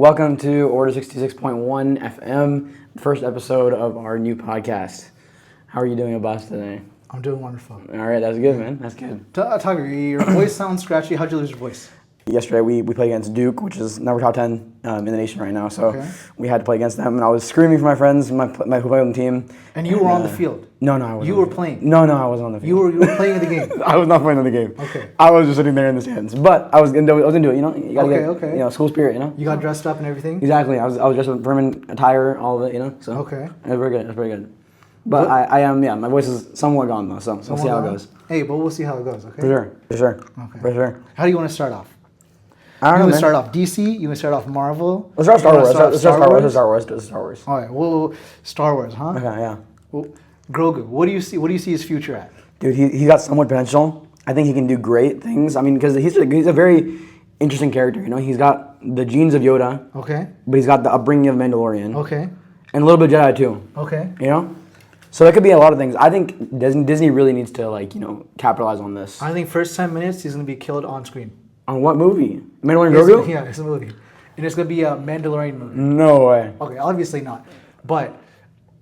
welcome to Order 66.1 FM, the first episode of our new podcast. How are you doing, Abbas, today? I'm doing wonderful. All right, that's good, man. That's good. Tiger, your voice sounds scratchy. How'd you lose your voice? Yesterday, we played against Duke, which is number top 10 in the nation right now. So we had to play against them, and I was screaming for my friends who play on the team. And you were on the field? No, I wasn't. You were playing? No, I wasn't on the field. You were playing in the game? I was not playing in the game. Okay. I was just sitting there in the stands. But I was into it, you know? You gotta get, school spirit, you know? You got dressed up and everything? Exactly. I was dressed in Vermin attire, all of it, you know? So okay. It was very good. It was very good. But I am, my voice is somewhat gone, though, so we'll see how it goes. Hey, but we'll see how it goes, okay? For sure. Okay. For sure. How do you want to start off? I don't know, You want man. to start off DC? You want to start off Marvel? Let's start Star Wars. Let's start Star Wars. All right. Well, Star Wars, huh? Okay, yeah. Well, Grogu. What do you see his future at? Dude, he got somewhat potential. I think he can do great things. I mean, because he's a very interesting character. You know, he's got the genes of Yoda. Okay. But he's got the upbringing of Mandalorian. Okay. And a little bit of Jedi too. Okay. You know. So it could be a lot of things. I think Disney really needs to capitalize on this. I think first 10 minutes he's gonna be killed on screen. On what movie? Mandalorian Grogu? Yeah, it's a movie. And it's going to be a Mandalorian movie. No way. Okay, obviously not. But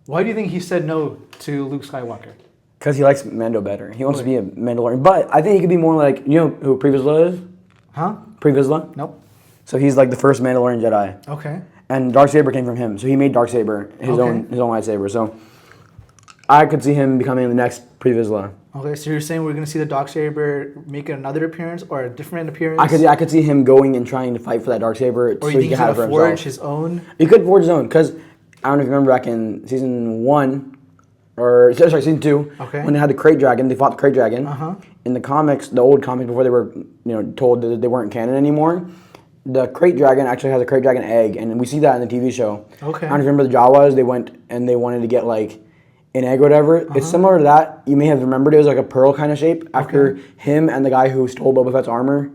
why do you think he said no to Luke Skywalker? Because he likes Mando better. He wants to be a Mandalorian. But I think he could be more like, you know who Pre Vizsla is? Huh? Pre Vizsla? Nope. So he's like the first Mandalorian Jedi. Okay. And Darksaber came from him. So he made Darksaber his own lightsaber. So I could see him becoming the next Pre Vizsla. Okay, so you're saying we're going to see the Darksaber make another appearance or a different appearance? I could see him going and trying to fight for that Darksaber. Or you think he's going to forge his own? He could forge his own, because I don't know if you remember back in season 2, when they had the Krayt Dragon, they fought the Krayt Dragon. In the comics, the old comics, before they were told that they weren't canon anymore, the Krayt Dragon actually has a Krayt Dragon egg, and we see that in the TV show. Okay. I don't know if you remember the Jawas, they went and they wanted to get like an egg or whatever. It's similar to that. You may have remembered it was like a pearl kind of shape. After him and the guy who stole Boba Fett's armor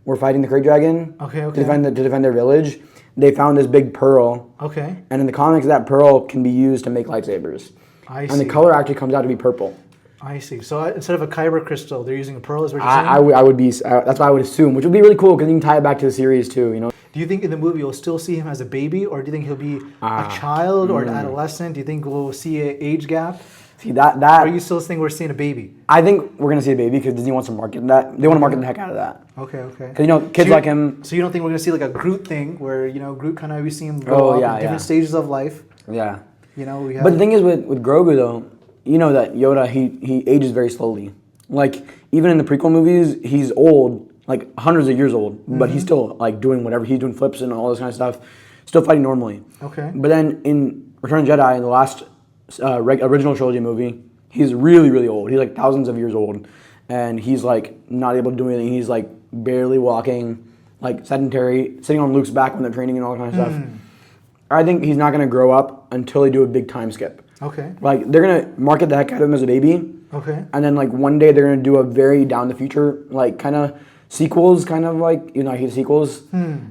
were fighting the Krayt Dragon to defend their village, they found this big pearl. Okay. And in the comics, that pearl can be used to make lightsabers. I see. And the color actually comes out to be purple. I see. So instead of a kyber crystal, they're using a pearl, is what you're saying? I would be. That's what I would assume, which would be really cool because you can tie it back to the series too. You know. Do you think in the movie you'll still see him as a baby, or do you think he'll be a child or an adolescent? Do you think we'll see an age gap? See that. Or you still think we're seeing a baby? I think we're gonna see a baby because Disney wants to market that. They want to market the heck out of that. Okay. Because kids like him. So you don't think we're gonna see like a Groot thing where Groot kind of we see him grow up in different stages of life? Yeah. We have. But the thing is with Grogu though, you know that Yoda he ages very slowly. Like even in the prequel movies, he's old, like hundreds of years old, but he's still like doing whatever. He's doing flips and all this kind of stuff, still fighting normally. Okay. But then in Return of the Jedi, in the last original trilogy movie, he's really, really old. He's like thousands of years old, and he's like not able to do anything. He's like barely walking, like sedentary, sitting on Luke's back when they're training and all that kind of stuff. I think he's not gonna grow up until they do a big time skip. Okay. Like they're gonna market the heck out of him as a baby. Okay. And then like one day they're gonna do a very down the future like kind of sequels, kind of like I hate sequels.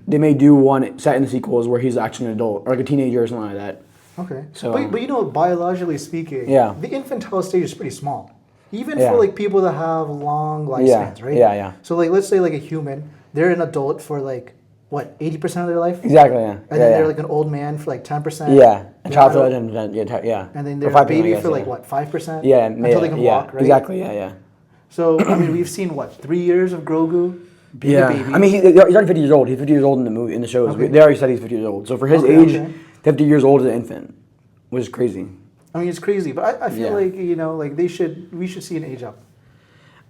They may do one set in the sequels where he's actually an adult or like a teenager or something like that. Okay. So, but biologically speaking, the infantile stage is pretty small. Even for like people that have long lifespans, right? Yeah. So like let's say like a human, they're an adult for like what, 80% of their life? Exactly, yeah. And then they're like an old man for like 10%. Yeah. A childhood and yeah. And then they're a baby for like what, 5%? Yeah. Until they can walk, right? Exactly, yeah. So I mean we've seen what, 3 years of Grogu being a baby. I mean he's already 50 years old. He's 50 years old in the shows. They already said he's 50 years old. So for his age, 50 years old as an infant, which is crazy. I mean it's crazy, but I feel like like we should see an age up.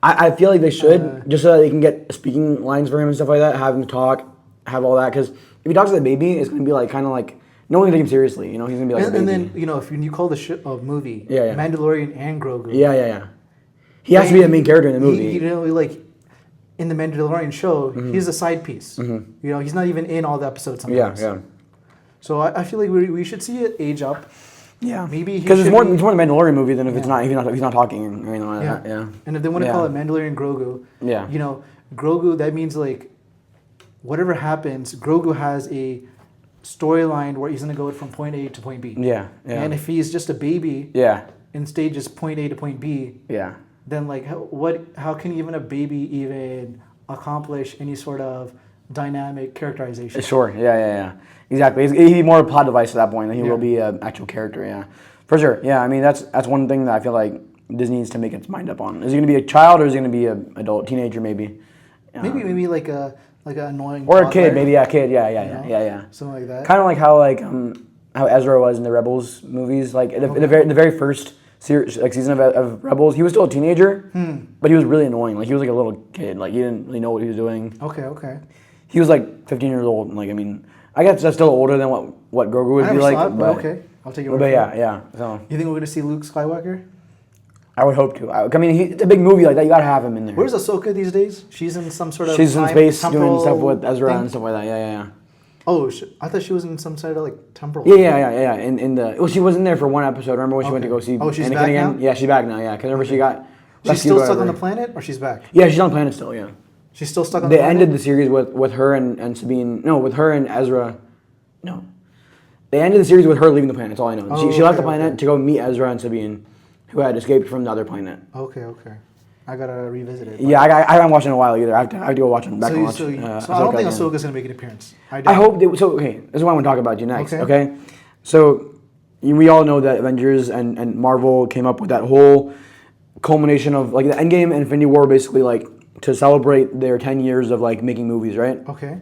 I feel like they should, just so that they can get speaking lines for him and stuff like that, have him talk, have all that. Because if he talks to the baby, it's going to be like kind of like, no one can take him seriously. He's going to be like a baby. And then, if you call the movie Mandalorian and Grogu. Yeah. He has to be the main character in the movie. Like in the Mandalorian show, he's a side piece. He's not even in all the episodes sometimes. Yeah. So I feel like we should see it age up. Yeah, maybe because it's more the Mandalorian movie than if he's not talking or anything like that. Yeah, and if they want to call it Mandalorian Grogu, Grogu, that means like whatever happens, Grogu has a storyline where he's gonna go from point A to point B. Yeah. And if he's just a baby, and stages point A to point B, then like how can even a baby even accomplish any sort of dynamic characterization. Sure. Yeah. Exactly. He'd be more a plot device at that point than he will be an actual character. Yeah, for sure. Yeah, I mean that's one thing that I feel like Disney needs to make its mind up on. Is he going to be a child or is he going to be an adult, teenager maybe? Maybe like a annoying or a toddler, kid, maybe a kid. Yeah. something like that. Kind of like how Ezra was in the Rebels movies. Like in the very first season of Rebels, he was still a teenager, but he was really annoying. Like he was like a little kid. Like he didn't really know what he was doing. Okay. He was like 15 years old. And like I mean, I guess that's still older than what Grogu would be like. But okay, I'll take it. But yeah. So you think we're gonna see Luke Skywalker? I would hope to. I mean, it's a big movie like that. You gotta have him in there. Where's Ahsoka these days? She's in some sort of. She's in space doing stuff with Ezra thing? and stuff like that. Yeah. Oh, I thought she was in some sort of like temporal. Yeah. She was in there for one episode. Remember when she went to go see she's Anakin back again? now? Yeah, she's back now. Yeah, because remember she got. She's still stuck on the planet, or she's back? Yeah, she's on the planet still. Yeah. She's still stuck on the They planet? ended the series with her and Sabine. No, with her and Ezra. No. They ended the series with her leaving the planet. That's all I know. She left the planet to go meet Ezra and Sabine, who had escaped from the other planet. Okay. I gotta revisit it. Yeah, I haven't watched it in a while either. I have to go watch it back and watch. So I don't think Ahsoka's gonna make an appearance. I hope they. So okay, this is what I want to talk about you next. Okay. So we all know that Avengers and Marvel came up with that whole culmination of like the Endgame and Infinity War, basically like to celebrate their 10 years of like making movies, right? Okay.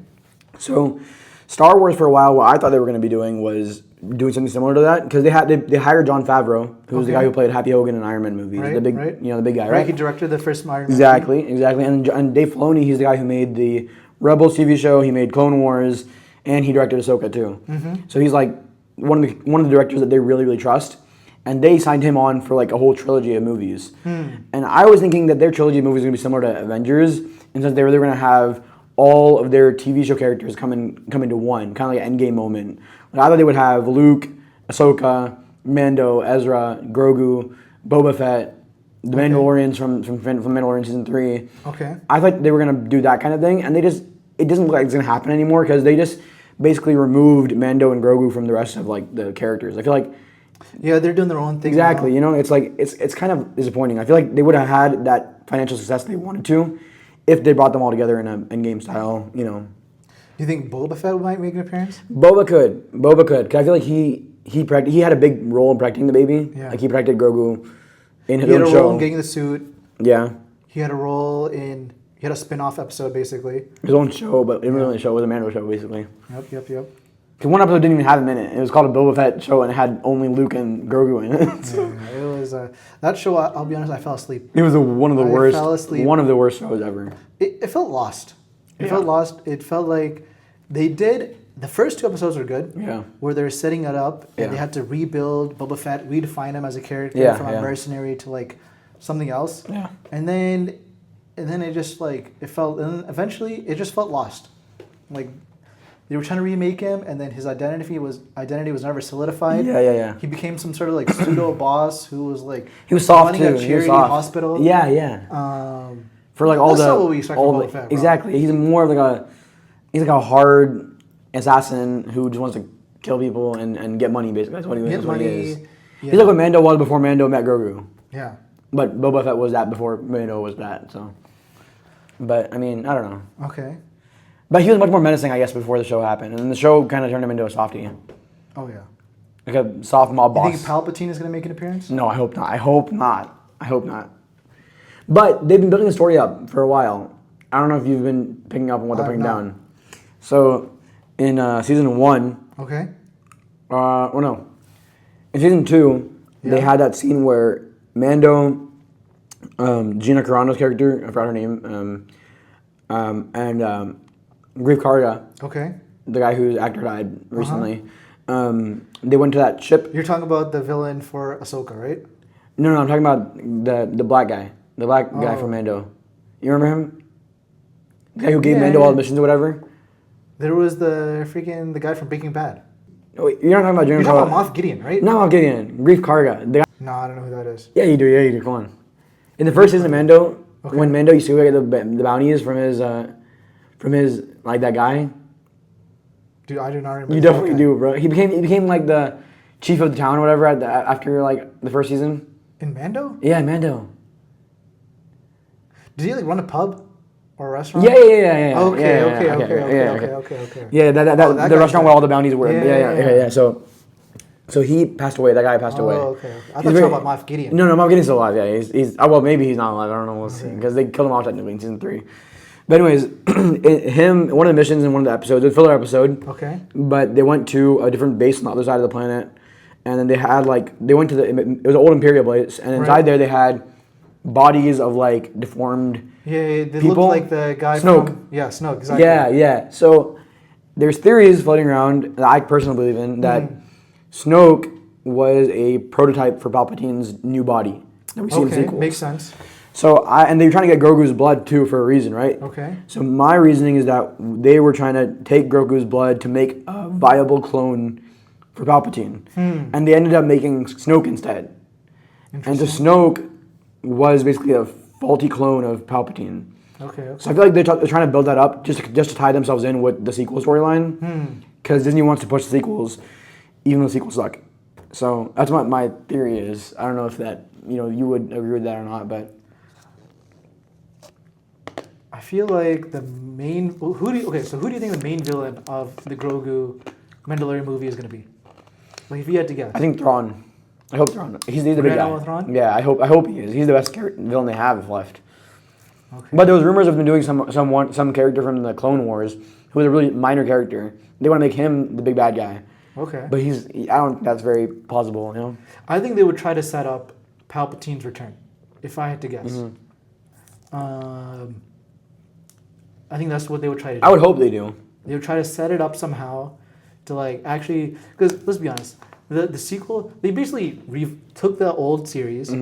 So Star Wars for a while, what I thought they were going to be doing was doing something similar to that because they hired Jon Favreau, who was the guy who played Happy Hogan in Iron Man movies, the big the big guy, right? He directed the first Iron Man. Exactly. And Dave Filoni, he's the guy who made the Rebels TV show, he made Clone Wars, and he directed Ahsoka too. So he's like one of the directors that they really, really trust. And they signed him on for like a whole trilogy of movies. And I was thinking that their trilogy of movies was going to be similar to Avengers, and since they were going to have all of their TV show characters come into one, kind of like an Endgame moment. Like I thought they would have Luke, Ahsoka, Mando, Ezra, Grogu, Boba Fett, the Mandalorians from Mandalorian season 3. Okay. I thought they were going to do that kind of thing, and it doesn't look like it's going to happen anymore because they just basically removed Mando and Grogu from the rest of like the characters. I feel like. Yeah, they're doing their own thing. Exactly. now. You know, it's like it's kind of disappointing. I feel like they would have had that financial success they wanted to if they brought them all together in an Endgame style. You know. Do you think Boba Fett might make an appearance? Boba could. Cause I feel like he had a big role in protecting the baby. Yeah. Like he protected Grogu in his He had own a show. role in getting the suit. Yeah. He had a role in. He had a spin-off episode basically. His own show, but it wasn't really a show. It was a Mando show basically. Yep. Because one episode didn't even have him in it. It was called a Boba Fett show, and it had only Luke and Grogu in it. So. Yeah, it was that show. I'll be honest, I fell asleep. It was one of the fell asleep. One of the worst shows ever. It felt lost. It felt lost. It felt like they did. The first 2 episodes were good. Yeah. Where they're setting it up, and they had to rebuild Boba Fett, redefine him as a character from a mercenary to like something else. Yeah. And then it just like it felt, and then eventually it just felt lost. Like they were trying to remake him, and then his identity was never solidified. Yeah. He became some sort of like pseudo boss who was like He was soft running too. a charity hospital. Yeah. For like all that's the not what we expect from Boba Fett, bro. exactly. He's more of like a hard assassin who just wants to kill people and get money. Basically, that's what he is. Get money. Yeah. He's like what Mando was before Mando met Grogu. Yeah. But Boba Fett was that before Mando was that. So, but I mean, I don't know. Okay. But he was much more menacing, I guess, before the show happened, and then the show kind of turned him into a softie, Oh yeah. like a soft mob boss. You think Palpatine is gonna make an appearance? No, I hope not. But they've been building the story up for a while. I don't know if you've been picking up on what they're putting down. So, in season 1, Okay. in season 2, they had that scene where Mando, Gina Carano's character, I forgot her name, and Grief Karga, Okay. the guy whose actor died recently, they went to that ship. You're talking about the villain for Ahsoka, right? No, I'm talking about the black guy. The black guy from Mando. You remember him? The guy who gave Mando all the missions or whatever? There was the guy from Breaking Bad. Wait, you're not talking about You're Jimmy talking about Moff Gideon, right? No, I'm kidding. Grief Karga. The guy. No, I don't know who that is. Yeah, you do. Come on. In the first season of Mando, when Mando used to get the bounties from his like that guy. Dude, I do not remember. You definitely do, bro. He became like the chief of the town or whatever after like the first season. In Mando? Yeah, Mando. Did he like run a pub? or a restaurant? Yeah. Okay, Yeah, okay, yeah, okay. Yeah, That the restaurant guy. where all the bounties were. Yeah. Yeah. So he passed away. That guy passed away. Okay. I He's thought you were talking about Moff Gideon. No, Moff Gideon's still alive. Yeah, he's well, maybe he's not alive. I don't know. We'll see because they killed him off technically in season 3. But anyways, one of the missions in one of the episodes, a filler episode. Okay. But they went to a different base on the other side of the planet, and then they went to it was an old Imperial base, and inside there they had bodies of like deformed. Yeah, they people. looked like the guy Snoke. from... Yeah, Snoke, exactly. Yeah. So there's theories floating around that I personally believe in that Snoke was a prototype for Palpatine's new body that we see in the sequels. Makes sense. So and they were trying to get Grogu's blood too for a reason, right? Okay. So my reasoning is that they were trying to take Grogu's blood to make a viable clone for Palpatine, and they ended up making Snoke instead. And so Snoke was basically a faulty clone of Palpatine. Okay. So I feel like they're trying to build that up just to tie themselves in with the sequel storyline, because Disney wants to push the sequels, even though the sequels suck. So that's what my theory is. I don't know if that you would agree with that or not, but I feel like the main... Who do you think the main villain of the Grogu Mandalorian movie is going to be? Like, if you had to guess. I think Thrawn. I hope Thrawn. He's the big guy. Thrawn? Yeah, I hope he is. He's the best villain they have left. Okay. But there was rumors of them doing some character from the Clone Wars who was a really minor character. They want to make him the big bad guy. Okay. But I don't think that's very plausible, I think they would try to set up Palpatine's return, if I had to guess. I think that's what they would try to do. I would hope they do. They would try to set it up somehow to like actually, because let's be honest, the sequel, they basically took the old series,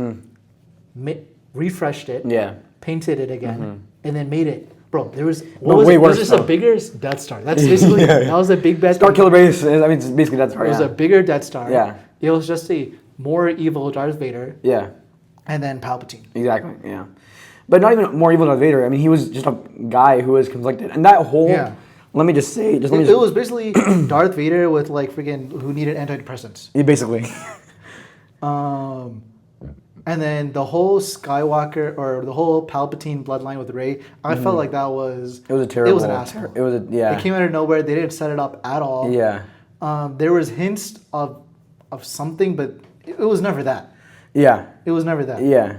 refreshed it, painted it again, and then made it. Bro, there was just a bigger Death Star. That's basically that was a big bet. Star Killer Base. I mean, it's basically Death Star. It was a bigger Death Star. Yeah. It was just a more evil Darth Vader. Yeah. And then Palpatine. Exactly. Yeah. But not even more evil Darth Vader. I mean, he was just a guy who was conflicted, and that whole. Yeah. Let me just say, it was basically Darth Vader with like freaking who needed antidepressants. Yeah, basically. And then the whole Skywalker or the whole Palpatine bloodline with Rey, I felt like that was... It was a terrible... It was an asshole. It came out of nowhere. They didn't set it up at all. Yeah. There was hints of something, but it was never that. Yeah. It was never that. Yeah.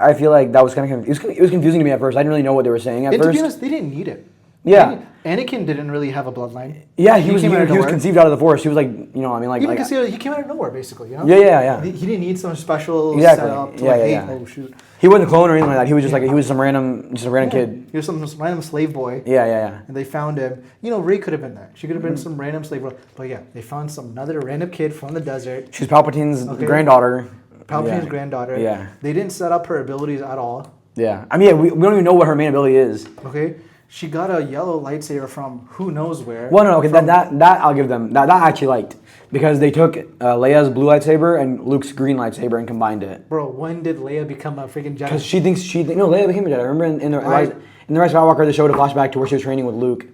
I feel like that was kind of... It was confusing to me at first. I didn't really know what they were saying at first. To be honest, they didn't need it. Yeah. Anakin didn't really have a bloodline. Yeah, he was conceived out of the Force. He was like, he came out of nowhere, basically. Yeah. He didn't need some special setup to oh shoot. He wasn't a clone or anything like that. He was just he was some random kid. He was some random slave boy. Yeah. And they found him. Rey could have been that. She could have been some random slave boy. But yeah, they found another random kid from the desert. She's Palpatine's granddaughter. Palpatine's granddaughter. Yeah. They didn't set up her abilities at all. Yeah. I mean, we don't even know what her main ability is. Okay. She got a yellow lightsaber from who knows where. Well, no, okay, that I'll give them. That I actually liked. Because they took Leia's blue lightsaber and Luke's green lightsaber and combined it. Bro, when did Leia become a freaking Jedi? Because Leia became a Jedi. Remember in the Rise of Skywalker, they showed a flashback to where she was training with Luke,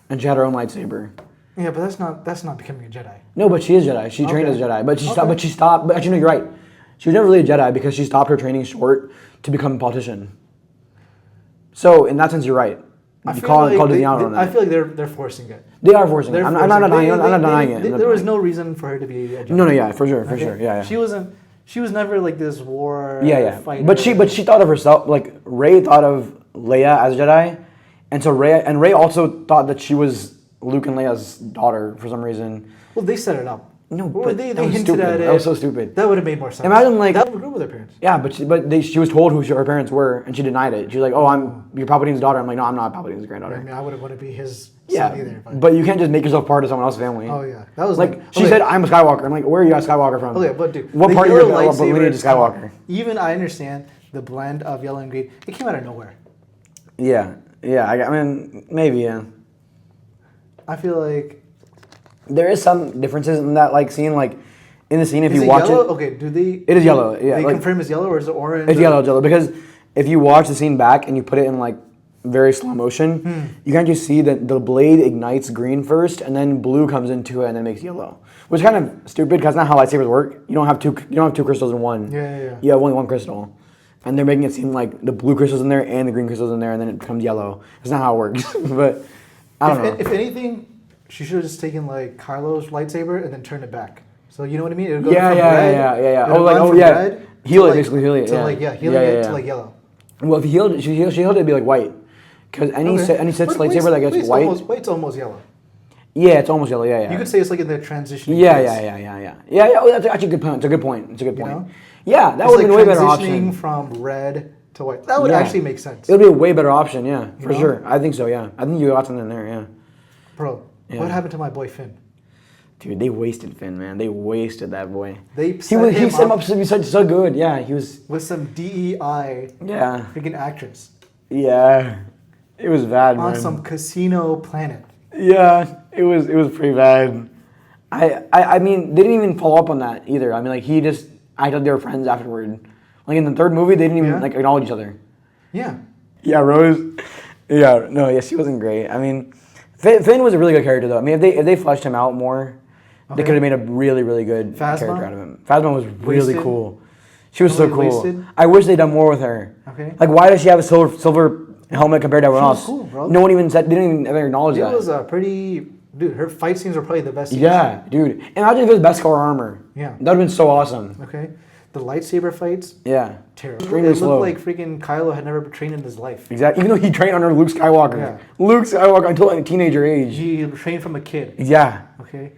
and she had her own lightsaber. Yeah, but that's not becoming a Jedi. No, but she is Jedi. She trained as a Jedi, but she stopped. But actually, no, you're right. She was never really a Jedi because she stopped her training short to become a politician. So in that sense, you're right. I feel like they're forcing it. They are forcing it. I'm not denying it. There was no reason for her to be a Jedi. No, yeah, for sure, yeah. She was never like this war fighter. But she thought of herself, like Rey thought of Leia as a Jedi, and so Rey also thought that she was Luke and Leia's daughter for some reason. Well, they set it up. No, but they hinted at it. That was so stupid. That would have made more sense. Imagine that would agree with her parents. Yeah, but she was told who her parents were, and she denied it. She was like, "Oh, I'm your Palpatine's daughter." I'm like, "No, I'm not Palpatine's granddaughter." I mean, I wouldn't want to be his son either. But you can't just make yourself part of someone else's family. Oh yeah, that was she said, "I'm a Skywalker." I'm like, "Where are you a Skywalker from?" Okay, but dude, what part of your lineage is Skywalker? Even I understand the blend of yellow and green. It came out of nowhere. Yeah. I mean, maybe yeah. I feel like there is some differences in that, like scene, like. In the scene, if you watch yellow? Okay, do they... It is yellow, yeah. They confirm it's yellow or is it orange? It's yellow, because if you watch the scene back and you put it in like very slow motion, you can just see that the blade ignites green first and then blue comes into it and then makes yellow. Which is kind of stupid because that's not how lightsabers work. You don't have two crystals in one. Yeah. You have only one crystal. and they're making it seem like the blue crystal's in there and the green crystal's in there, and then it becomes yellow. That's not how it works. But I don't know. If anything, she should have just taken like Kylo's lightsaber and then turned it back. So you know what I mean? It would go from red. Oh, like red heal it like, basically, heal it. To like healing it to like yellow. Well, if she healed it, it'd be like white. Because any Sith's lightsaber that gets white, White's almost yellow. Yeah, it's almost yellow. Yeah. You could say it's like in the transition. Yeah. Oh, that's actually a good point. It's a good point. You know? Yeah, that would be like a way better option. Transitioning from red to white. That would actually make sense. It would be a way better option. Yeah, for sure. I think so. Yeah, I think you got something there. Yeah. Bro, what happened to my boy Finn? Dude, they wasted Finn, man. They wasted that boy. He set him up to be so good. Yeah, he was with some DEI. Yeah. Freaking actress. Yeah, it was bad, man. On some casino planet. Yeah, it was pretty bad. I mean, they didn't even follow up on that either. I mean, like I thought they were friends afterward. Like in the third movie, they didn't even like acknowledge each other. Yeah. Yeah, Rose. Yeah, no, she wasn't great. I mean, Finn was a really good character though. I mean, if they fleshed him out more, they could have made a really, really good character out of him. Phasma was really cool. She was so cool. Wasted? I wish they'd done more with her. Okay. Like, why does she have a silver helmet compared to everyone else? Cool, bro. No one even said. They didn't even ever acknowledge that. It was a pretty. Dude, her fight scenes were probably the best scenes. Yeah, dude. Imagine if it was Beskar armor. Yeah. That would have been so awesome. Okay. The lightsaber fights. Yeah. Terrible. It looked like freaking Kylo had never trained in his life. Exactly. Even though he trained under Luke Skywalker. Yeah. Luke Skywalker until a teenager age. He trained from a kid. Yeah. Okay.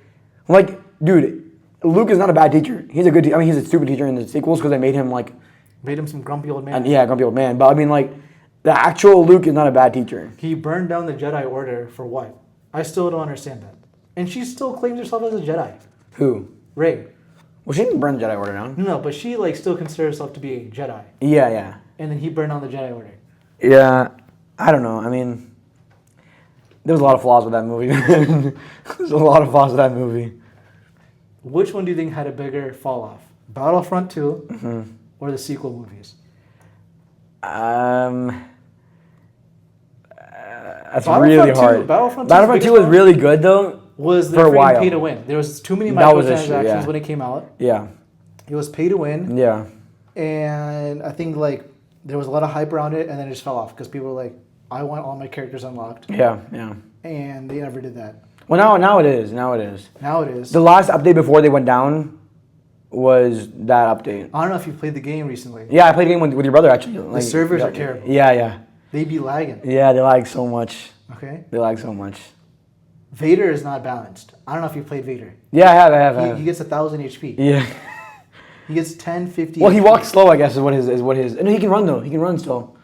Like, dude, Luke is not a bad teacher. He's a good teacher. I mean, he's a stupid teacher in the sequels because they made him like... Made him some grumpy old man. Grumpy old man. But I mean, like, the actual Luke is not a bad teacher. He burned down the Jedi Order for what? I still don't understand that. And she still claims herself as a Jedi. Who? Rey. Well, she didn't burn the Jedi Order down. No, but she like still considers herself to be a Jedi. Yeah. And then he burned down the Jedi Order. Yeah, I don't know. I mean, there was a lot of flaws with that movie. There's a lot of flaws with that movie. Which one do you think had a bigger fall off? Battlefront 2 or the sequel movies? That's really hard. Battlefront 2 was really good though. Was the for a while. Pay to win? There was too many microtransactions when it came out. Yeah. It was pay to win. Yeah. And I think like there was a lot of hype around it, and then it just fell off because people were like, "I want all my characters unlocked." Yeah. And they never did that. Well, now it is. Now it is. The last update before they went down was that update. I don't know if you played the game recently. Yeah, I played the game with your brother actually. The servers are terrible. Yeah. They be lagging. Yeah, they lag so much. Okay. They lag so much. Vader is not balanced. I don't know if you played Vader. Yeah, I have. He gets 1,000 HP. Yeah. He gets 10, 50. Well, he walks slow, I guess, is what his. No, he can run though. He can run still.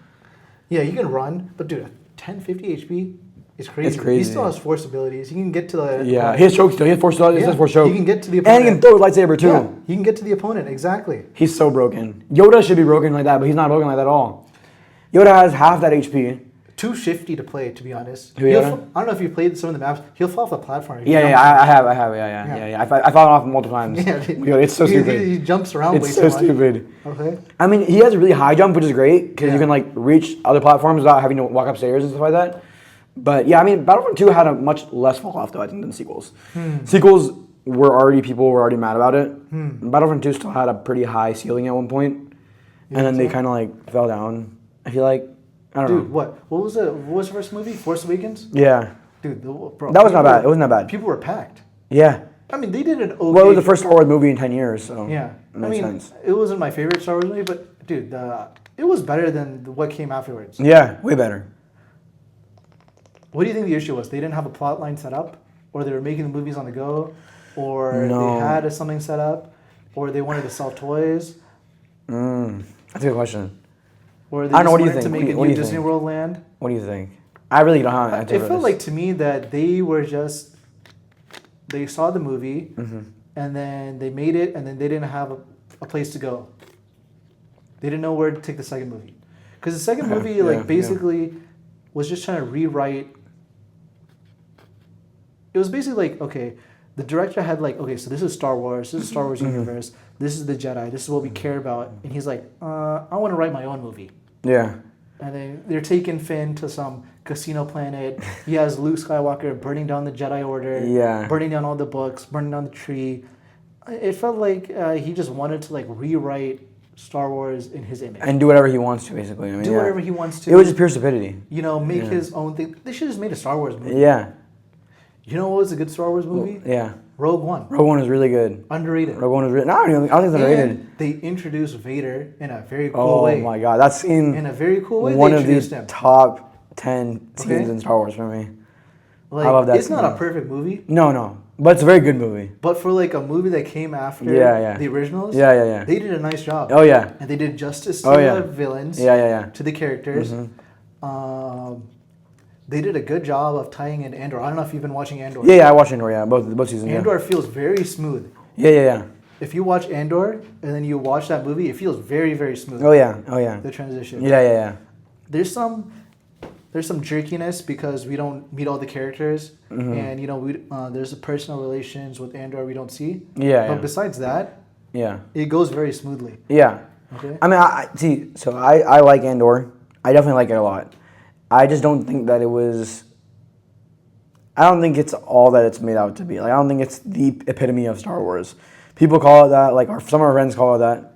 Yeah, he can run, but dude, 10, 50 HP is crazy. It's crazy. He still has force abilities. He can get to the. Yeah, he has choke still. He has force. He has force choke. He can get to the opponent. And he can throw a lightsaber too. Yeah, he can get to the opponent exactly. He's so broken. Yoda should be broken like that, but he's not broken like that at all. Yoda has half that HP. Too shifty to play, to be honest. I don't know if you played some of the maps. He'll fall off the platform. I have. Yeah. I fell off multiple times. Yeah, it's so stupid. He jumps around way too much. It's so stupid. Okay. I mean, he has a really high jump, which is great because you can like reach other platforms without having to walk upstairs and stuff like that. But yeah, I mean, Battlefront 2 had a much less fall off though, I think, than sequels. Sequels people were already mad about it. Battlefront 2 still had a pretty high ceiling at one point, and then they kind of like fell down. I feel like. I don't know. Dude, what was the first movie? Force Awakens? Yeah. Dude, bro. That was not bad. It wasn't that bad. People were packed. Yeah. I mean, they did an okay. Well, it was the first Star Wars movie in 10 years, so. Yeah. It makes sense. It wasn't my favorite Star Wars movie, but dude, it was better than what came afterwards. Yeah, way better. What do you think the issue was? They didn't have a plot line set up, or they were making the movies on the go, or they had something set up, or they wanted to sell toys? That's a good question. Or they just wanted to make a new Disney World land? What do you think? I really don't have an answer. It felt like to me that they saw the movie, and then they made it, and then they didn't have a place to go. They didn't know where to take the second movie. Because the second movie, basically was just trying to rewrite. It was basically like, okay, the director had like, okay, so this is Star Wars, this is Star Wars universe, this is the Jedi, this is what we care about. And he's like, I want to write my own movie. Yeah. And then they're taking Finn to some casino planet. He has Luke Skywalker burning down the Jedi Order, burning down all the books, burning down the tree. It felt like he just wanted to like rewrite Star Wars in his image. And do whatever he wants to, basically. I mean, Do whatever he wants to. It was just pure stupidity. You know, make his own thing. They should have just made a Star Wars movie. Yeah. You know what was a good Star Wars movie? Yeah. Rogue One. Rogue One was really good. Underrated. Rogue One was really. No, I don't think it's underrated. And they introduced Vader in a very cool Oh way. my god, that scene. In a very cool way. One they of the introduced him. top 10 scenes Okay. in Star Wars for me. Like, I love that it's not scene. a perfect movie, No, but it's a very good movie. but for like a movie that came after Yeah. the originals, Yeah. they did a nice job. Oh yeah. And they did justice to Oh, yeah. the villains, Yeah. to the characters. They did a good job of tying in Andor. I don't know if you've been watching Andor. Yeah, I watched Andor. Yeah, both seasons. Andor feels very smooth. Yeah. If you watch Andor and then you watch that movie, it feels very, very smooth. Oh yeah. The transition. Yeah. There's some jerkiness because we don't meet all the characters, and you know there's personal relations with Andor we don't see. But besides that, it goes very smoothly. Yeah. Okay. I mean, I see. So I like Andor. I definitely like it a lot. I just don't think that it was. I don't think it's all that it's made out to be. Like I don't think it's the epitome of Star Wars. People call it that. Like some of our friends call it that,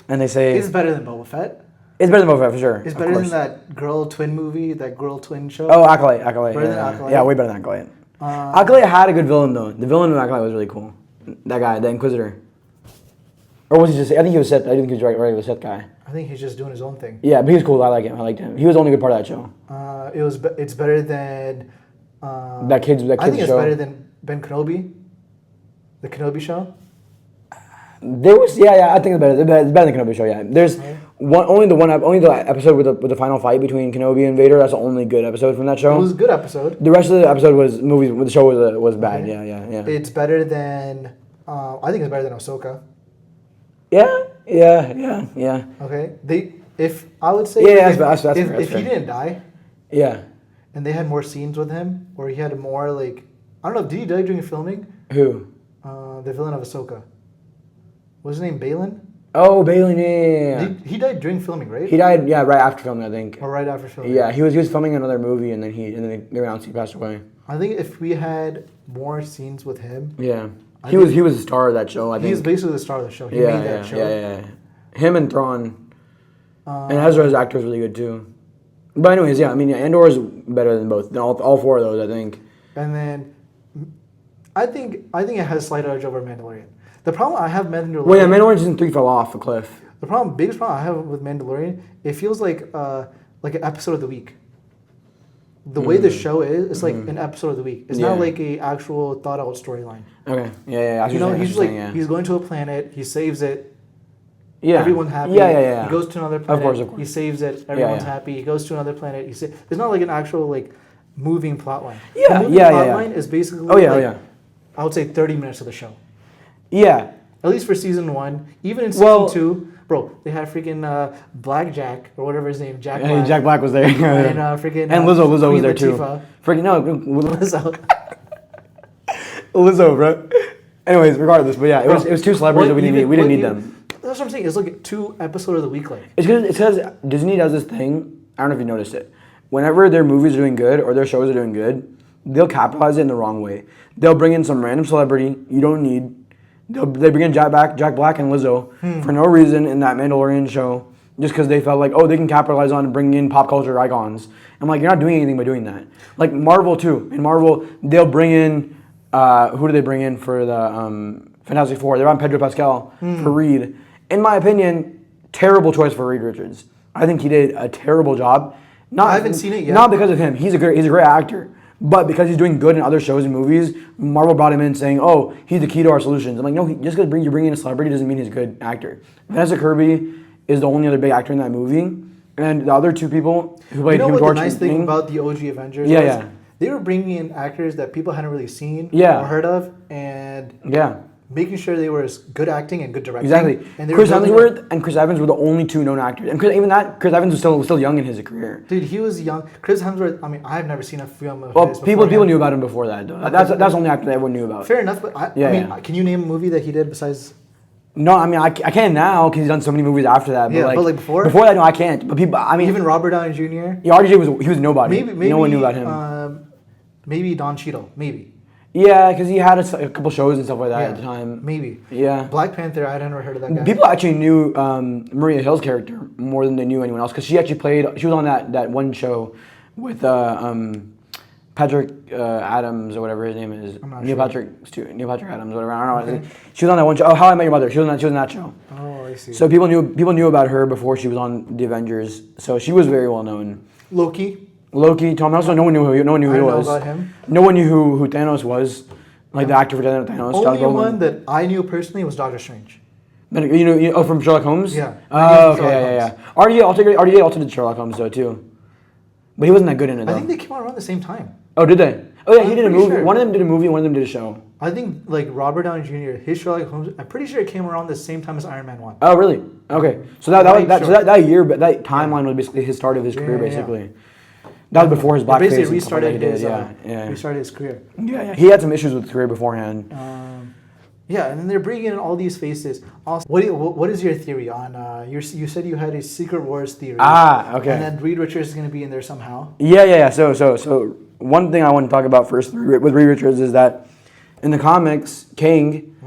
and they say It's better than Boba Fett. it's better than Boba Fett for sure. It's of better course. than that girl twin movie, that girl twin show. Oh, Acolyte. Better than Yeah. Acolyte? Yeah, way better than Acolyte. Acolyte had a good villain though. The villain of Acolyte was really cool. That guy, the Inquisitor. Or was he just? I think he was Sith. I didn't think he was a regular Sith guy. I think he's just doing his own thing. Yeah, but he was cool. I like him. I liked him. He was the only good part of that show. It's better than. That kid's I think it's show. better than Ben Kenobi. The Kenobi show. There was I think it's better. It's better than Kenobi show. Yeah, there's only the episode with the final fight between Kenobi and Vader. That's the only good episode from that show. It was a good episode. The rest of the episode was movies. The show was bad. Okay. Yeah. It's better than. I think it's better than Ahsoka. Yeah. Okay. If I would say. Yeah, if, that's if, fair, if he didn't die, Yeah. and they had more scenes with him, or he had more like I don't know. Did he die during filming? Who? The villain of Ahsoka. What's his name? Balin. Oh, Balin. Yeah. He died during filming, right? He died. Yeah, right after filming, I think. Or right after filming. Yeah, he was filming another movie, and then they announced he passed away. I think if we had more scenes with him, Yeah. I He was the star of that show. I think. he's basically the star of the show. He made that show. Yeah. Him and Thrawn. And Ezra's actor is really good too. But anyways, yeah, I mean, Andor is better than both. All four of those, I think. And then, I think it has a slight edge over Mandalorian. The problem I have Mandalorian. Well, yeah, Mandalorian season 3 fell off a cliff. The biggest problem I have with Mandalorian, it feels like an episode of the week. The way the show is, it's like an episode of the week. It's not like a actual thought out storyline. Okay. Yeah. You know, he's like he's going to a planet, he saves it. Yeah. Everyone's happy. Yeah. He goes to another planet. Of course. He saves it. Everyone's yeah. happy. He goes to another planet. It's not like an actual like moving plot line. Yeah, the moving yeah. plot line is basically I would say 30 minutes of the show. Yeah. At least for season 1. Even in season 2, bro, they had freaking Blackjack or whatever his name, Jack Black. Jack Black was there. And freaking and Lizzo was Queen there too. Latifah. Freaking no, Lizzo. Lizzo, bro. Anyways, regardless, but yeah, it was two celebrities that we didn't need them. That's what I'm saying. It's like 2 episodes of the week, like. It's because Disney does this thing. I don't know if you noticed it. Whenever their movies are doing good or their shows are doing good, they'll capitalize it in the wrong way. They'll bring in some random celebrity you don't need. They bring in Jack Black and Lizzo for no reason in that Mandalorian show, just because they felt like, oh, they can capitalize on and bring in pop culture icons. I'm like, you're not doing anything by doing that. Like Marvel too. In Marvel, they'll bring in who do they bring in for the Fantastic Four? They're on Pedro Pascal for Reed. In my opinion, terrible choice for Reed Richards. I think he did a terrible job. I haven't seen it yet. Not because of him. He's a great actor. But because he's doing good in other shows and movies, Marvel brought him in saying, oh, he's the key to our solutions. I'm like, no, just because you bring in a celebrity doesn't mean he's a good actor. Vanessa Kirby is the only other big actor in that movie. And the other two people who played Human Torch. You know what the nice thing about the OG Avengers was? Yeah. They were bringing in actors that people hadn't really seen or heard of, and making sure they were as good acting and good directing. Exactly. And Chris Hemsworth and Chris Evans were the only two known actors. And Chris Evans was still young in his career. Dude, he was young. Chris Hemsworth, I mean, I've never seen a film of his people knew about him before that, though. That's the only actor that everyone knew about. Fair enough, but I mean, can you name a movie that he did besides... No, I mean, I can now because he's done so many movies after that. But but like before? Before that, no, I can't. But people, I mean... Even Robert Downey Jr.? Yeah, RDJ he was nobody. Maybe no one knew about him. Maybe Don Cheadle, maybe. Yeah, because he had a couple shows and stuff like that Yeah, at the time. maybe. Yeah. Black Panther, I'd never heard of that guy. People actually knew Maria Hill's character more than they knew anyone else because she actually played. She was on that one show with Patrick Adams or whatever his name is. I'm not Neil sure. Patrick Adams, whatever. I don't know. She was on that one show. Oh, How I Met Your Mother. She was on that show. Oh, I see. So people knew about her before she was on the Avengers. So she was very well known. Loki. Loki, Tom Hiddleston. No one knew who he I don't know was. about him. No one knew who Thanos was. Like the actor for Thanos. Josh Only Brolin. one that I knew personally was Doctor Strange. Then, oh, from Sherlock Holmes? Yeah. Oh, From okay, Sherlock yeah. RDA also did Sherlock Holmes, though, too. But he wasn't that good in it, though. I think they came out around the same time. Oh, did they? Oh, yeah, he I'm did a pretty movie. sure. One of them did a movie, one of them did a show. I think like Robert Downey Jr. his Sherlock Holmes. I'm pretty sure it came around the same time as Iron Man 1. Oh, really? Okay. So that year, but that timeline was basically his start of his career, Yeah. basically. That was before his blackface. Basically and stuff like restarted that he his did, restarted his career. Yeah. He had some issues with his career beforehand. Yeah, and then they're bringing in all these faces. Also, what is your theory on? You said you had a Secret Wars theory. Ah, okay. And then Reed Richards is going to be in there somehow. Yeah. So one thing I want to talk about first with Reed Richards is that in the comics, Kang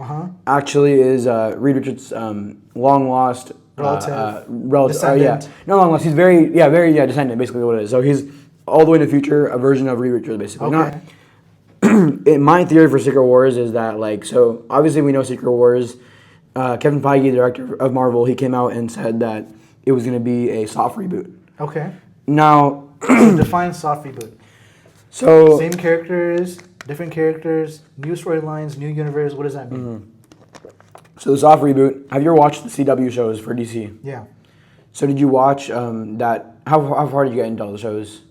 actually is Reed Richards' long lost relative. Descendant. No, long lost. He's very descendant. Basically, what it is. So he's all the way in the future, a version of Reed Richards, basically. Okay. My theory for Secret Wars is that so obviously we know Secret Wars. Kevin Feige, the director of Marvel, he came out and said that it was going to be a soft reboot. Okay. Now, So define soft reboot. so Same characters, different characters, new storylines, new universe. What does that mean? So the soft reboot. Have you ever watched the CW shows for DC? Yeah. So did you watch that? How far did you get into all the shows?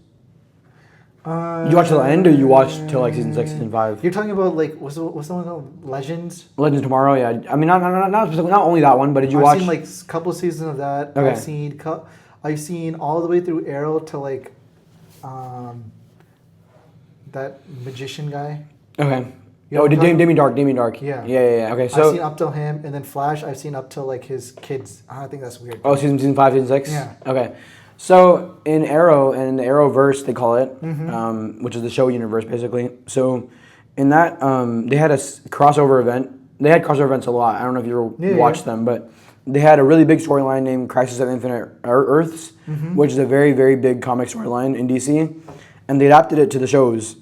Did you watch till the end, or you watched till like season 6, season 5? You're talking about like what's the one called Legends? Legends of Tomorrow, yeah. I mean, not only that one, but did you I've watch? seen like a couple seasons of that. Okay. I've seen all the way through Arrow to like that magician guy. Okay. You know Oh, what I'm talking- Damien Dark. Yeah. Yeah. Okay, I've seen so up till him, and then Flash. I've seen up till like his kids. I think that's weird. season 5, season 6. Yeah. Okay. So in Arrow and in the Arrowverse, they call it, Mm-hmm. which is the show universe basically. So in that, they had a crossover event. They had crossover events a lot. I don't know if you ever watched them, but they had a really big storyline named Crisis of Infinite Earths, which is a very, very big comic storyline in DC, and they adapted it to the shows.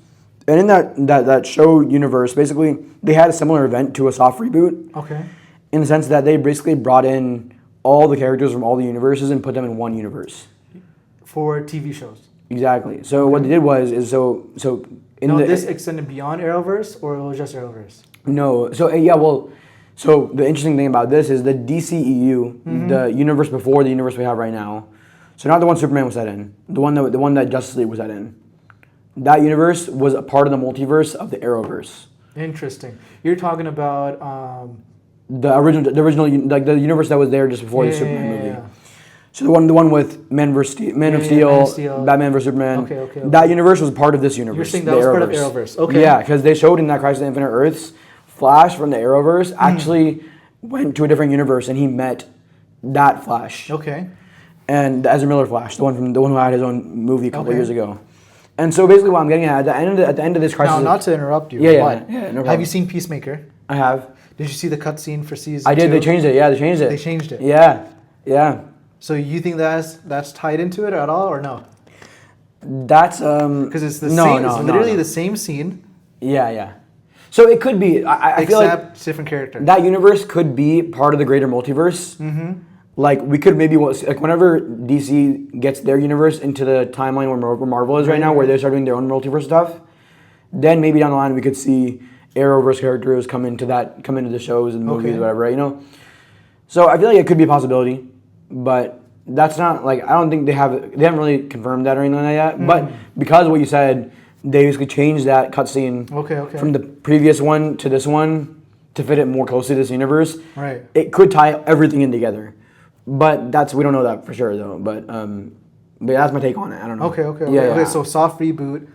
And in that show universe, basically, they had a similar event to a soft reboot. Okay. In the sense that they basically brought in all the characters from all the universes and put them in one universe. For TV shows. Exactly. So what they did was This extended beyond Arrowverse, or it was just Arrowverse? No. So the interesting thing about this is the DCEU, the universe before the universe we have right now. So not the one Superman was set in, the one that Justice League was set in. That universe was a part of the multiverse of the Arrowverse. Interesting. You're talking about The original, like the universe that was there just before the Superman movie. So the one with Man of Steel, Batman vs Superman. Okay. That universe was part of this universe. You're saying that was part of Arrowverse. Okay. Yeah, because they showed in that Crisis on Infinite Earths, Flash from the Arrowverse actually went to a different universe and he met that Flash. Okay. And the Ezra Miller Flash, the one who had his own movie a couple years ago. And so basically, what I'm getting at the end of this Crisis. Now, not to interrupt you. Yeah, no problem. Have you seen Peacemaker? I have. Did you see the cutscene for season? I did. 2? They changed it. Yeah, they changed it. They changed it. Yeah. So you think that's tied into it at all, or no? That's Because it's the same. It's literally no. the same scene. Yeah. So it could be. I feel like except different character. that universe could be part of the greater multiverse. Mm-hmm. Like we could maybe whenever DC gets their universe into the timeline where Marvel is right now, where they start doing their own multiverse stuff, then maybe down the line we could see Arrowverse characters come into the shows and movies, whatever, right? You know. So I feel like it could be a possibility, but that's not like I don't think they haven't really confirmed that or anything like that. But because of what you said, they basically changed that cutscene from the previous one to this one to fit it more closely to this universe. Right. It could tie everything in together, but we don't know that for sure though. But that's my take on it. I don't know. Okay. Yeah. So soft reboot.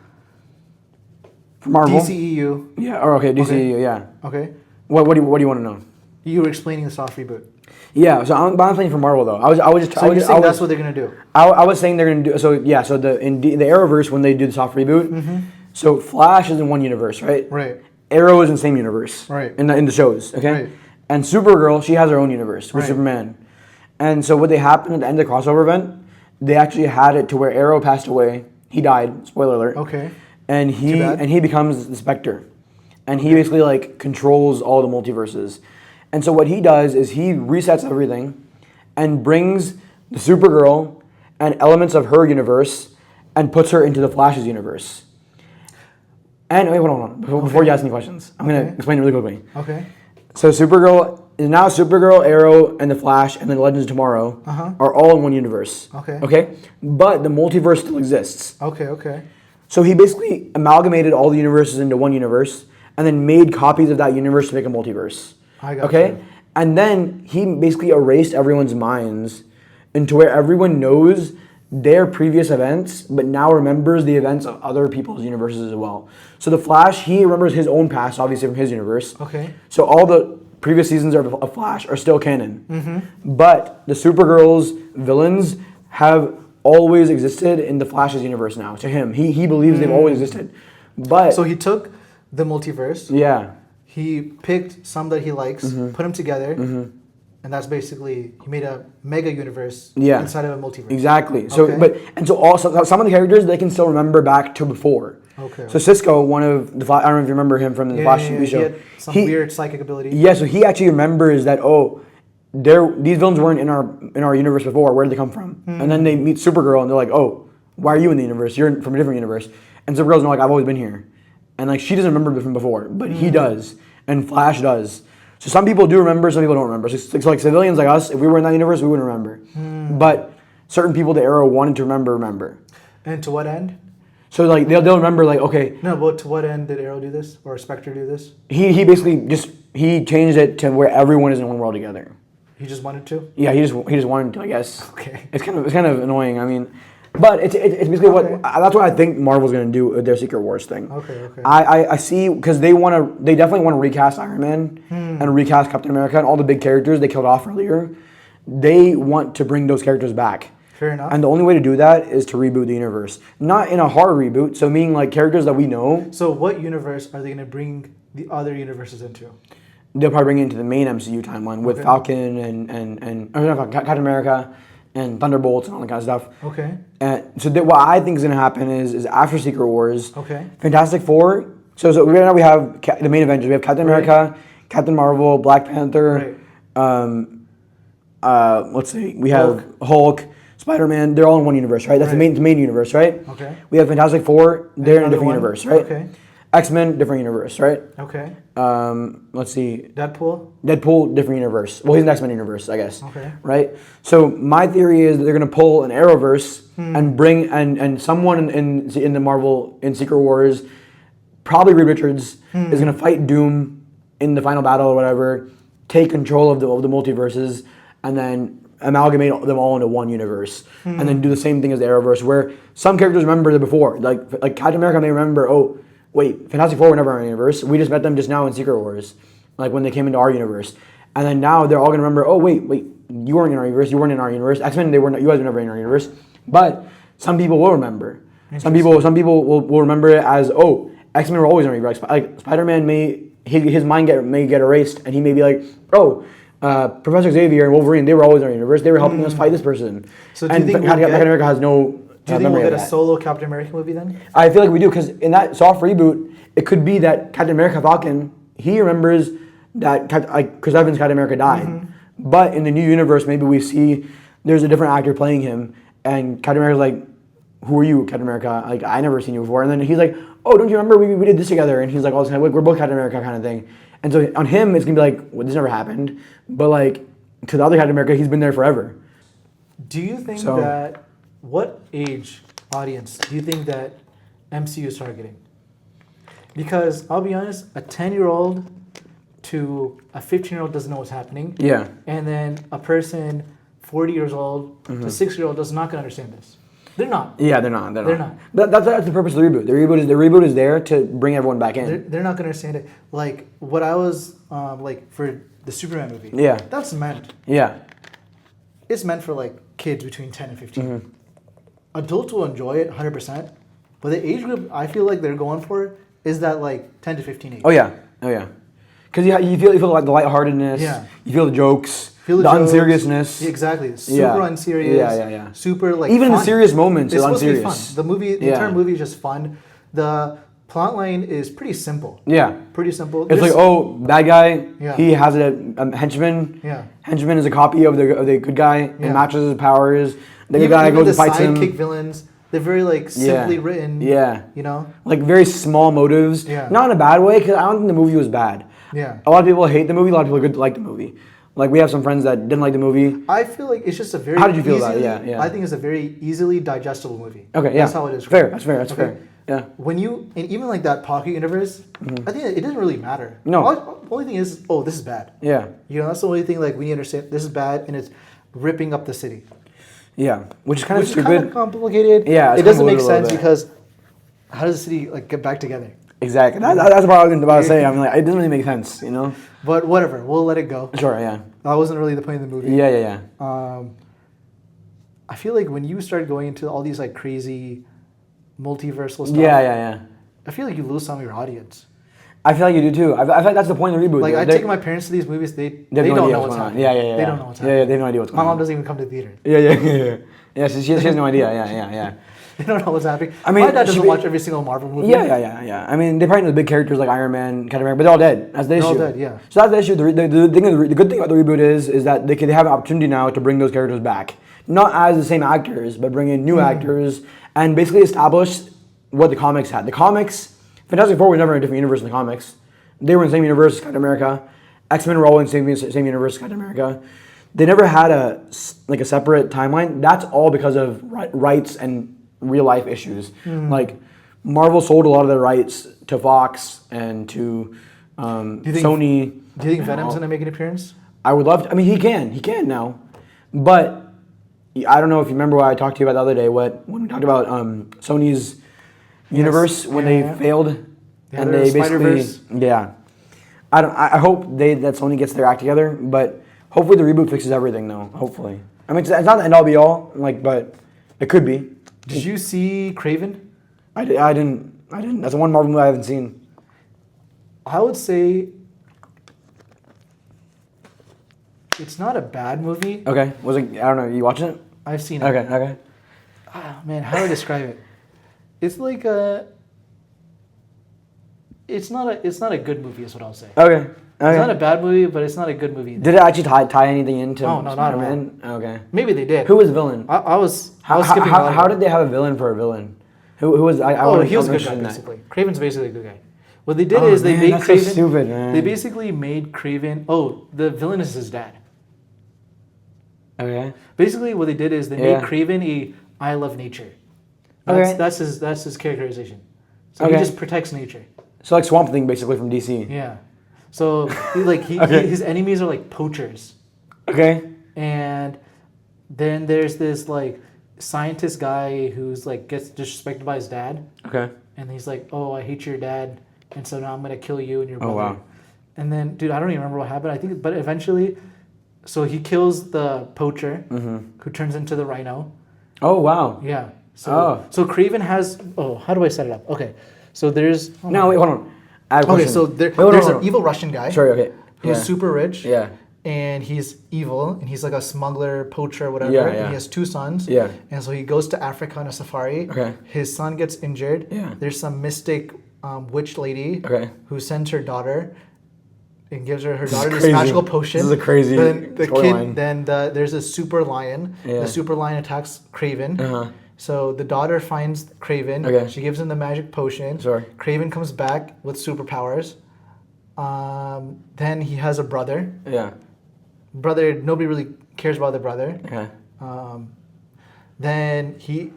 For Marvel. DCEU. Yeah. Or DCEU. Yeah. Okay. What do you want to know? You were explaining the soft reboot. Yeah, so I'm saying for Marvel though. That's what they're gonna do. I was saying they're gonna do in the Arrowverse when they do the soft reboot. So Flash is in one universe, right? Right. Arrow is in the same universe, Right. In the shows, okay. Right. And Supergirl, she has her own universe with Right. Superman. And so what they happened at the end of the crossover event, they actually had it to where Arrow passed away. He died. Spoiler alert. Okay. And Too bad. he becomes the Spectre, and he basically like controls all the multiverses. And so what he does is he resets everything, and brings the Supergirl and elements of her universe, and puts her into the Flash's universe. And wait, hold on. Before you ask any questions, I'm gonna explain it really quickly. Okay. So Supergirl is now Supergirl, Arrow, and the Flash, and then Legends of Tomorrow are all in one universe. Okay. Okay. But the multiverse still exists. Okay. Okay. So he basically amalgamated all the universes into one universe, and then made copies of that universe to make a multiverse. I got Okay. you. And then he basically erased everyone's minds into where everyone knows their previous events, but now remembers the events of other people's universes as well. So the Flash, he remembers his own past, obviously from his universe. Okay. So all the previous seasons of Flash are still canon. But the Supergirl's villains have always existed in the Flash's universe now. To him, he believes they've always existed. But So he took the multiverse. yeah, He picked some that he likes, put them together, and that's basically he made a mega universe Yeah. inside of a multiverse. exactly. So Okay. so also some of the characters they can still remember back to before. Okay. So Cisco, one of the I don't know if you remember him from the Flash TV He show. had some weird psychic ability. Yeah, so he actually remembers that these villains weren't in our universe before. Where did they come from? And then they meet Supergirl and they're like, oh, why are you in the universe? You're from a different universe. And Supergirl's like, I've always been here. And like she doesn't remember from before, but he does, and Flash does. So some people do remember, some people don't remember. So like civilians like us, if we were in that universe, we wouldn't remember. But certain people the Arrow wanted to remember. And to what end? So like they'll remember like okay, No, but to what end did Arrow do this or Spectre do this? he basically he changed it to where everyone is in one world together. He just wanted to. Yeah, he just wanted to, I guess. Okay. It's kind of annoying. I mean, but it's basically Okay. that's what I think Marvel's gonna do with their Secret Wars thing. Okay. Okay. I see because they definitely want to recast Iron Man and recast Captain America and all the big characters they killed off earlier. They want to bring those characters back. Fair enough. And the only way to do that is to reboot the universe, not in a hard reboot. So meaning like characters that we know. So what universe are they going to bring the other universes into? They'll probably bring it into the main MCU timeline with Okay. Falcon and Captain America and Thunderbolts and all that kind of stuff. Okay. And so what I think is going to happen is after Secret Wars, Okay. Fantastic Four. So right now we have the main Avengers. We have Captain America, Captain Marvel, Black Panther. Right. Let's see. We have Hulk, Spider-Man. They're all in one universe, right? That's the main universe, right? Okay. We have Fantastic Four. They're in a Another different one? universe, right? Okay. X-Men, different universe, right? Okay. Let's see. Deadpool. Deadpool, different universe. Well, he's an X-Men universe, I guess. Okay. Right? So my theory is that they're gonna pull an Arrowverse and bring and someone in the Marvel in Secret Wars, probably Reed Richards, is gonna fight Doom in the final battle or whatever, take control of the multiverses, and then amalgamate them all into one universe, and then do the same thing as the Arrowverse, where some characters remember it before, like Captain America may remember, oh wait, Fantastic Four were never in our universe. We just met them just now in Secret Wars, like when they came into our universe. And then now they're all gonna remember, oh wait, you weren't in our universe, you weren't in our universe. X-Men, you guys were never in our universe. But some people will remember. Some people will remember it as, oh, X-Men were always in our universe. Like Spider-Man his mind may get erased, and he may be like, oh, Professor Xavier and Wolverine, they were always in our universe. They were helping us fight this person. So do you think Captain America has no. Do you think we'll get a solo Captain America movie then? I feel like we do, because in that soft reboot, it could be that Captain America Falcon, he remembers that Chris Evans Captain America died. But in the new universe, maybe we see there's a different actor playing him, and Captain America's like, who are you, Captain America? Like, I never seen you before. And then he's like, oh, don't you remember we did this together? And he's like, all this kind of, we're both Captain America kind of thing. And so on him, it's gonna be like, well, this never happened. But like, to the other Captain America, he's been there forever. Do you think that, what age audience do you think that MCU is targeting? Because I'll be honest, a 10-year-old to a 15-year-old doesn't know what's happening. Yeah. And then a person 40 years old to 6-year-old is not going to understand this. They're not. Yeah, they're not. They're not. That's the purpose of the reboot. The reboot is there to bring everyone back in. They're not going to understand it. Like, what I was, like, for the Superman movie. Yeah. That's meant. Yeah. It's meant for, like, kids between 10 and 15. Adults will enjoy it 100%. But the age group I feel like they're going for is that like 10 to 15 age. Oh yeah. Because you feel like the lightheartedness. Yeah. You feel the jokes. Feel the jokes. unseriousness. Yeah, exactly. Super Yeah. unserious. Yeah. Super like Even fun. the serious moments It's are supposed to be unserious. fun. The entire movie is just fun. The plot line is pretty simple. Yeah. Pretty simple. It's There's- like, oh, bad guy. Yeah. He has a henchman. Yeah. Henchman is a copy of the good guy and Yeah. matches his powers. The good even, guy even goes and the fights him. sidekick villains, they're very like simply written. Yeah. You know. Like very small motives. Yeah. Not in a bad way, because I don't think the movie was bad. Yeah. A lot of people hate the movie. A lot of people like the movie. Like we have some friends that didn't like the movie. I feel like it's just a very. How did you feel about it? Yeah. I think it's a very easily digestible movie. Okay, yeah. That's how it is. Fair. That's fair. That's Okay. fair. Yeah. When you and even like that pocket universe, I think it doesn't really matter. No. Only thing is, oh, this is bad. Yeah. You know, that's the only thing. Like we need to understand this is bad, and it's ripping up the city. Yeah. Which is kind of Which is stupid. kind of complicated. Yeah, it's it doesn't make convoluted a little sense bit. because how does the city like get back together? Exactly. That's what I was about to say. I mean, like, it doesn't really make sense, you know? But whatever, we'll let it go. Sure, yeah. That wasn't really the point of the movie. Yeah. I feel like when you start going into all these like crazy multiversal stuff, Yeah. I feel like you lose some of your audience. I feel like you do too. I feel like that's the point of the reboot. Like though. I They- take my parents to these movies, they have don't no idea know what's what's going on. happening. Yeah. They don't know what's Yeah, happening. they have no idea what's My going mom on. doesn't even come to the theater. Yeah. Yeah, so she has no idea. Yeah. They don't know what's happening. I mean, my dad doesn't she- watch every single Marvel movie. Yeah. I mean, they probably know the big characters like Iron Man, Captain America, but they're all dead. That's the They're all issue. dead, yeah. So that's the issue. The good thing about the reboot is that they have an opportunity now to bring those characters back, not as the same actors, but bring in new actors and basically establish what the comics had. The comics, Fantastic Four was never in a different universe in the comics. They were in the same universe as Captain America. X-Men were all in the same universe as Captain America. They never had a separate timeline. That's all because of rights and real life issues. Like Marvel sold a lot of their rights to Fox and to think- Sony. Do you think Venom's gonna make an appearance? I would love to. I mean, he can now, but I don't know if you remember what I talked to you about the other day. When we talked about Sony's universe when yeah. they failed, Yeah, and their they basically Spider-Verse. I hope that Sony gets their act together, but hopefully the reboot fixes everything though. Hopefully, I mean it's not the end all be all, but it could be. Did you see Craven? I didn't. That's the one Marvel movie I haven't seen. I would say it's not a bad movie. Okay, was it? I don't know. You watching it? I've seen it. Okay. Ah, man, how do I describe it? It's like a. It's not a good movie, is what I'll say. Okay. It's not a bad movie, but it's not a good movie. Did it actually tie anything into No, not at all. Spider-Man? Okay. Maybe they did. Who was the villain? I was How skipping. how did they have a villain for a villain? Who was I? Oh, wanna- he was a I'm good guy interested in that. basically. Craven's basically a good guy. What they did Oh, is they man, made that's so Craven. stupid, man. They basically made Craven. Oh, the villain is his dad. Okay. Basically, what they did is they Yeah. made Craven a I love nature. Okay. That's his characterization. So Okay. he just protects nature. So like Swamp Thing basically from DC. Yeah. So Okay. his enemies are like poachers, Okay. and then there's this like scientist guy who's like gets disrespected by his dad, Okay. and he's like, "Oh, I hate your dad, and so now I'm gonna kill you and your Oh, brother." wow. And then, dude, I don't even remember what happened. I think, but eventually, so he kills the poacher, who turns into the rhino. Oh wow. Yeah. So Oh. so Craven has. Oh, how do I set it up? Okay. So there's. Oh No, wait, hold on. I have a Okay, question. so Wait, hold on, there's hold an on. evil Russian guy Sorry. Okay. who's Yeah. super rich. Yeah. And he's evil, and he's like a smuggler, poacher, whatever. Yeah, And yeah. he has two sons. Yeah. And so he goes to Africa on a safari. Okay. His son gets injured. Yeah. There's some mystic witch lady Okay. who sends her daughter and gives her daughter this crazy. magical potion. This is a crazy Then the storyline. kid, then there's a super lion. Yeah. The super lion attacks Craven. Uh-huh. So the daughter finds Craven. Okay. She gives him the magic potion. Sure. Craven comes back with superpowers. Then he has a brother. Yeah. Brother, nobody really cares about the brother. Okay. Then he.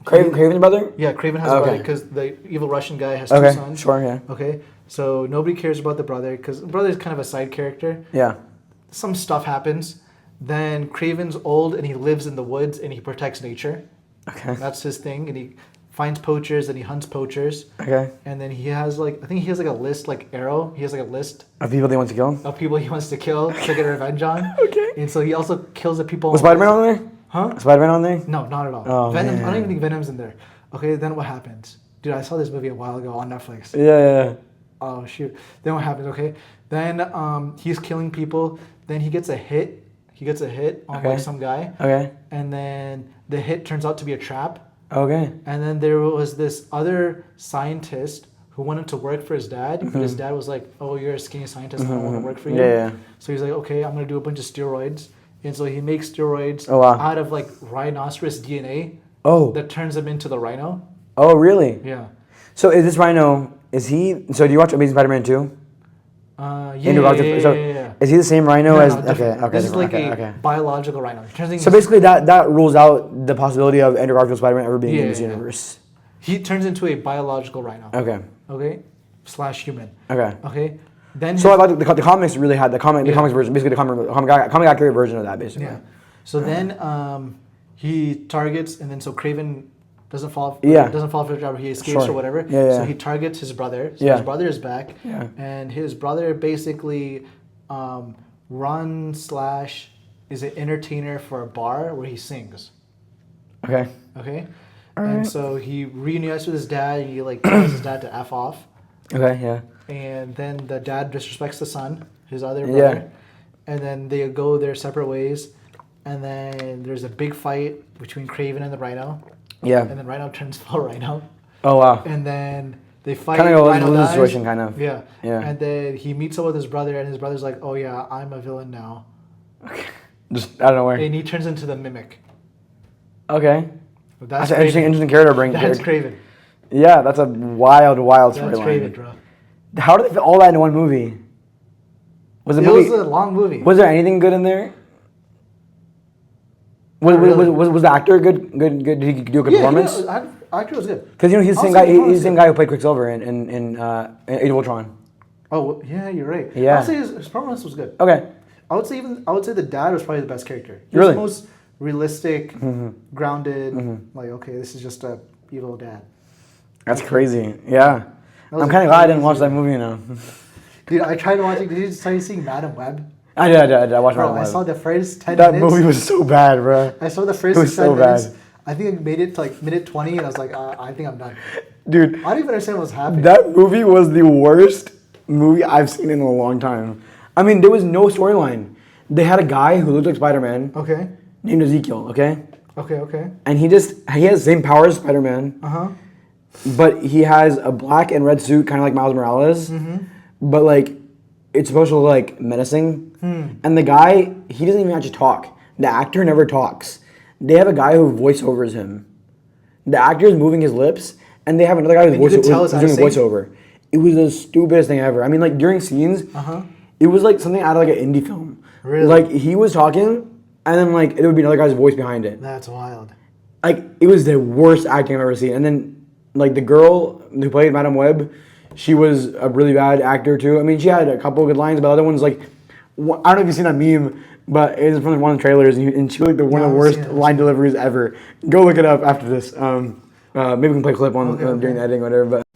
Craven's brother? Yeah, Craven has a Okay. brother because the evil Russian guy has two Okay. sons. Sure. Yeah. Okay, so nobody cares about the brother because the brother is kind of a side character. Yeah. Some stuff happens. Then Craven's old and he lives in the woods and he protects nature. Okay. That's his thing. And he finds poachers and he hunts poachers. Okay. And then he has like, I think he has like a list, like Arrow. He has like a list Of people they want to kill? of people he wants to kill to get revenge on. Okay. And so he also kills the people. Was Spider-Man on there? Huh? Spider-Man on there? No, not at all. Oh, Venom. I man. don't even think Venom's in there. Okay, then what happens? Dude, I saw this movie a while ago on Netflix. Yeah. Oh shoot. Then what happens? Okay. Then he's killing people. Then he gets a hit. He gets a hit on like some guy. Okay. And then the hit turns out to be a trap. Okay. And then there was this other scientist who wanted to work for his dad, but his dad was like, "Oh, you're a skinny scientist. I don't want to work for you." Yeah. So he's like, "Okay, I'm gonna do a bunch of steroids." And so he makes steroids out of like rhinoceros DNA. Oh. That turns him into the rhino. Oh, really? Yeah. So is this rhino? Is he? So do you watch Amazing Spider-Man 2? Yeah. Is he the same rhino as? No, Okay. This is like a biological rhino. So basically, that rules out the possibility of Andrew Garfield's Spider-Man ever being in this universe. He turns into a biological rhino. Okay. / human. Okay. Then. So I thought the comics really had the comics version, basically the comic accurate version of that, basically. Yeah. So then he targets, and then so Kraven doesn't fall for the job. He escapes or whatever. So he targets his brother. So his brother is back. And his brother basically runs / is an entertainer for a bar where he sings. Okay. And so he reunites with his dad. And he like tells his dad to F off. And then the dad disrespects the son, his other brother. And then they go their separate ways. And then there's a big fight between Kraven and the Rhino. And then Rhino turns full Rhino. Oh, wow. And then they fight. Kind of a lose situation, kind of. Yeah. And then he meets up with his brother, and his brother's like, "Oh yeah, I'm a villain now." Just out of nowhere. And he turns into the Mimic. Okay. That's an interesting character to bring. That's Kraven. Yeah, that's a wild storyline. That's Kraven, bro. How did they fit all that into one movie? It was a long movie. Was there anything good in there? Was the actor good? Did he do a good performance? Yeah, actor was good. Because he's the same guy. He's the same guy who played Quicksilver in Age of Ultron. Oh yeah, you're right. Yeah. I'd say his performance was good. Okay. I would say the dad was probably the best character. He was the most realistic, grounded. Like, okay, this is just a evil dad. That's crazy. Yeah. I'm kind of glad I didn't watch that movie now. Dude, I tried watching. Did you start seeing Madam Web? I did. I watched Madam Web. I saw the first 10 minutes. That movie was so bad, bro. I saw the first 10 minutes. I think I made it to like minute 20, and I was like, I think I'm done. Dude. I don't even understand what was happening. That movie was the worst movie I've seen in a long time. I mean, there was no storyline. They had a guy who looked like Spider-Man. Okay. Named Ezekiel, okay? Okay. And he has the same powers as Spider-Man. But he has a black and red suit, kind of like Miles Morales. But like, it's supposed to look like menacing. And the guy, he doesn't even actually talk. The actor never talks. They have a guy who voiceovers him. The actor is moving his lips, and they have another guy who's doing a voiceover. It was the stupidest thing ever. I mean, like during scenes, it was like something out of like an indie film. Really? Like he was talking, and then like there would be another guy's voice behind it. That's wild. Like it was the worst acting I've ever seen. And then like the girl who played Madam Web, she was a really bad actor too. I mean, she had a couple of good lines, but the other one's like, I don't know if you've seen that meme, but it's from one of the trailers, and she was like one of the worst line deliveries ever. Go look it up after this. Maybe we can play a clip on during the editing or whatever. But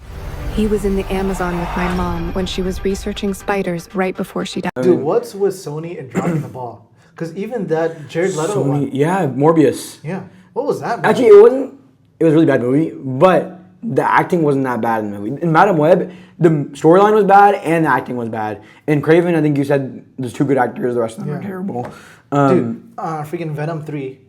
he was in the Amazon with my mom when she was researching spiders right before she died. Dude, what's with Sony and dropping the ball? Because even that Jared Leto one. Yeah, Morbius. Yeah. What was that, man? Actually, it wasn't. It was a really bad movie, but the acting wasn't that bad in the movie. In Madam Web, the storyline was bad and the acting was bad. In Kraven, I think you said there's two good actors, the rest of them are terrible. Dude, freaking Venom 3.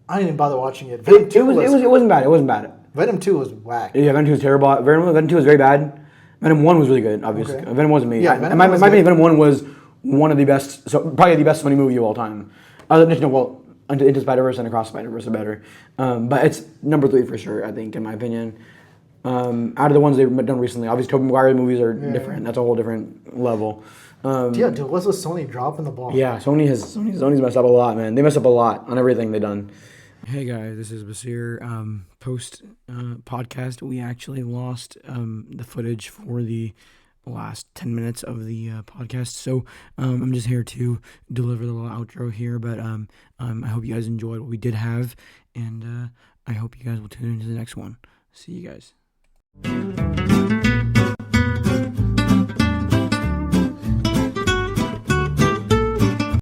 I didn't even bother watching it. Venom 2 it wasn't bad. It wasn't bad. Venom 2 was whack. Yeah, Venom 2 was terrible. Venom 2 was very bad. Venom 1 was really good, obviously. Okay. Venom wasn't me. Yeah, in my opinion, Venom 1 was one of the best, so probably the best Sony movie of all time. Into Spider-Verse and Across Spider-Verse are better. But it's number 3 for sure, I think, in my opinion. Out of the ones they've done recently, obviously Tobey Maguire's movies are different. That's a whole different level. Dude, what's with Sony dropping the ball? Yeah, Sony's messed up a lot, man. They mess up a lot on everything they've done. Hey guys, this is Basir. Post podcast, we actually lost the footage for the last 10 minutes of the podcast, so I'm just here to deliver the little outro here. But I hope you guys enjoyed what we did have, and I hope you guys will tune into the next one. See you guys.